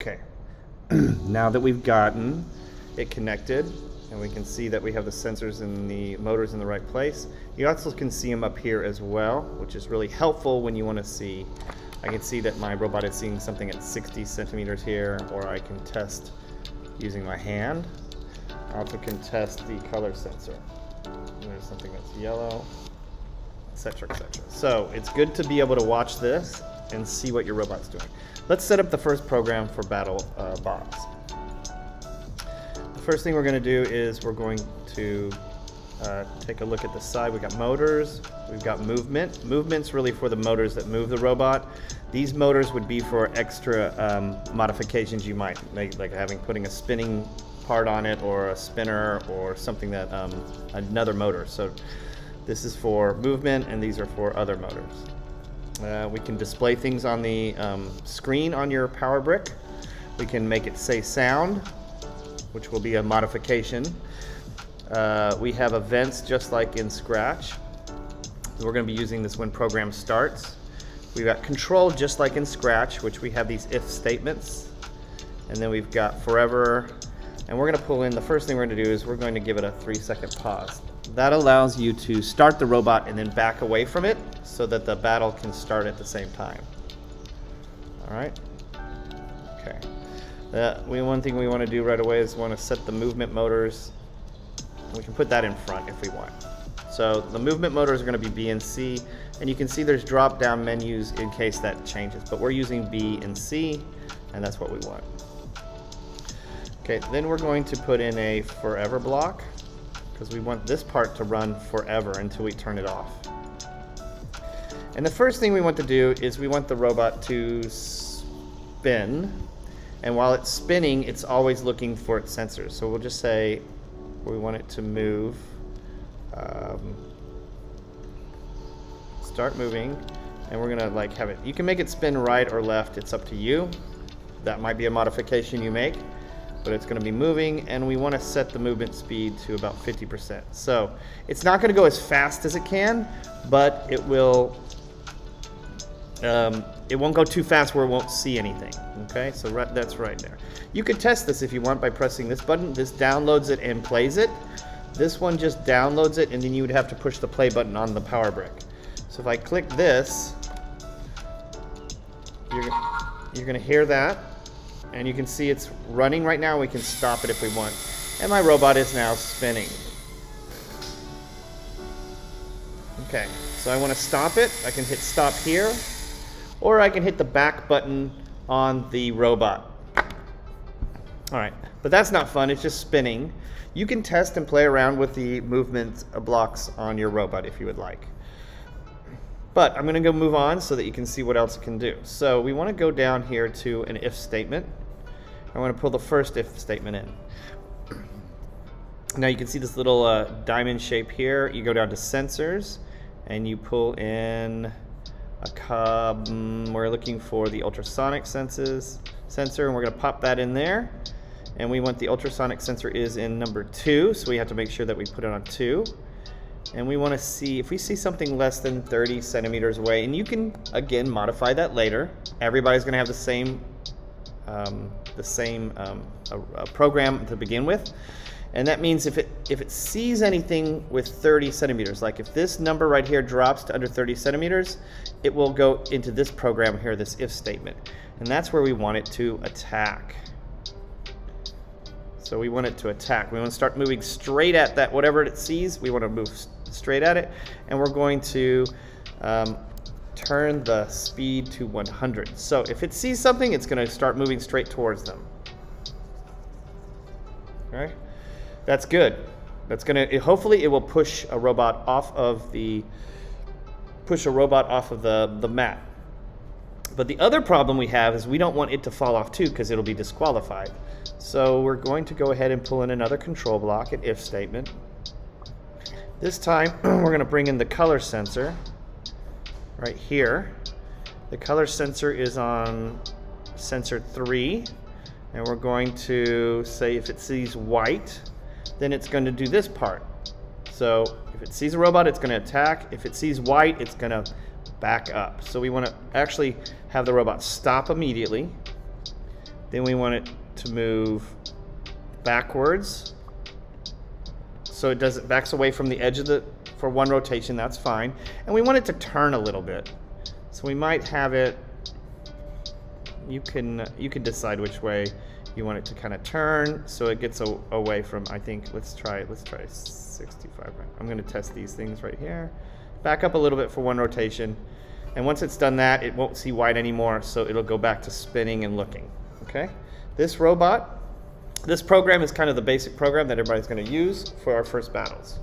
Okay, now that we've gotten it connected and we can see that we have the sensors and the motors in the right place, you also can see them up here as well, which is really helpful when you want to see. I can see that my robot is seeing something at 60 centimeters here, or I can test using my hand. I also can test the color sensor. There's something that's yellow, etc., etc. So it's good to be able to watch this and see what your robot's doing. Let's set up the first program for Battle Bots. The first thing we're going to do is we're going to take a look at the side. We've got motors, we've got movement. Movement's really for the motors that move the robot. These motors would be for extra modifications you might make, like putting a spinning part on it, or a spinner, or something that another motor. So this is for movement, and these are for other motors. We can display things on the screen on your power brick. We can make it say sound, which will be a modification. We have events just like in Scratch. So we're going to be using this when program starts. We've got control just like in Scratch, which we have these if statements. And then we've got forever. And we're going to pull in, the first thing we're going to do is we're going to give it a 3-second pause. That allows you to start the robot and then back away from it so that the battle can start at the same time. All right. Okay. One thing we want to do right away is want to set the movement motors. We can put that in front if we want. So the movement motors are going to be B and C, and you can see there's drop-down menus in case that changes, but we're using B and C, and that's what we want. Okay, then we're going to put in a forever block, because we want this part to run forever until we turn it off. And the first thing we want to do is we want the robot to spin, and while it's spinning, it's always looking for its sensors. So we'll just say we want it to move, start moving, and we're gonna like have it. You can make it spin right or left, it's up to you. That might be a modification you make, but it's going to be moving, and we want to set the movement speed to about 50%. So it's not going to go as fast as it can, but it will. It won't go too fast where it won't see anything. Okay, so that's right there. You could test this if you want by pressing this button. This downloads it and plays it. This one just downloads it, and then you would have to push the play button on the power brick. So if I click this, you're going to hear that. And you can see it's running right now. We can stop it if we want. And my robot is now spinning. Okay, so I want to stop it. I can hit stop here, or I can hit the back button on the robot. All right, but that's not fun. It's just spinning. You can test and play around with the movement blocks on your robot if you would like. But I'm going to go move on so that you can see what else it can do. So we want to go down here to an if statement. I want to pull the first if statement in. Now you can see this little diamond shape here. You go down to sensors and you pull in we're looking for the ultrasonic sensor, and we're going to pop that in there. And we want the ultrasonic sensor is in number 2, so we have to make sure that we put it on 2. And we want to see if we see something less than 30 centimeters away, and you can again modify that later. Everybody's going to have the same program to begin with, and that means if it sees anything with 30 centimeters, like if this number right here drops to under 30 centimeters, it will go into this program here, this if statement, and that's where we want it to attack. So we want it to attack. We want to start moving straight at that, whatever it sees, we want to move straight at it, and we're going to turn the speed to 100. So if it sees something, it's going to start moving straight towards them. Okay, that's good. That's going to hopefully it will push a robot off of the mat. But the other problem we have is we don't want it to fall off too, because it'll be disqualified. So we're going to go ahead and pull in another control block, an if statement. This time we're going to bring in the color sensor right here. The color sensor is on sensor 3, and we're going to say if it sees white, then it's going to do this part. So if it sees a robot, it's going to attack. If it sees white, it's going to back up. So we want to actually have the robot stop immediately. Then we want it to move backwards. So it backs away from the edge of for one rotation, that's fine. And we want it to turn a little bit. So we might have it, you can decide which way you want it to kind of turn so it gets away from, I think, let's try 65. I'm going to test these things right here. Back up a little bit for one rotation. And once it's done that, it won't see white anymore, so it'll go back to spinning and looking. Okay? This robot, this program is kind of the basic program that everybody's going to use for our first battles.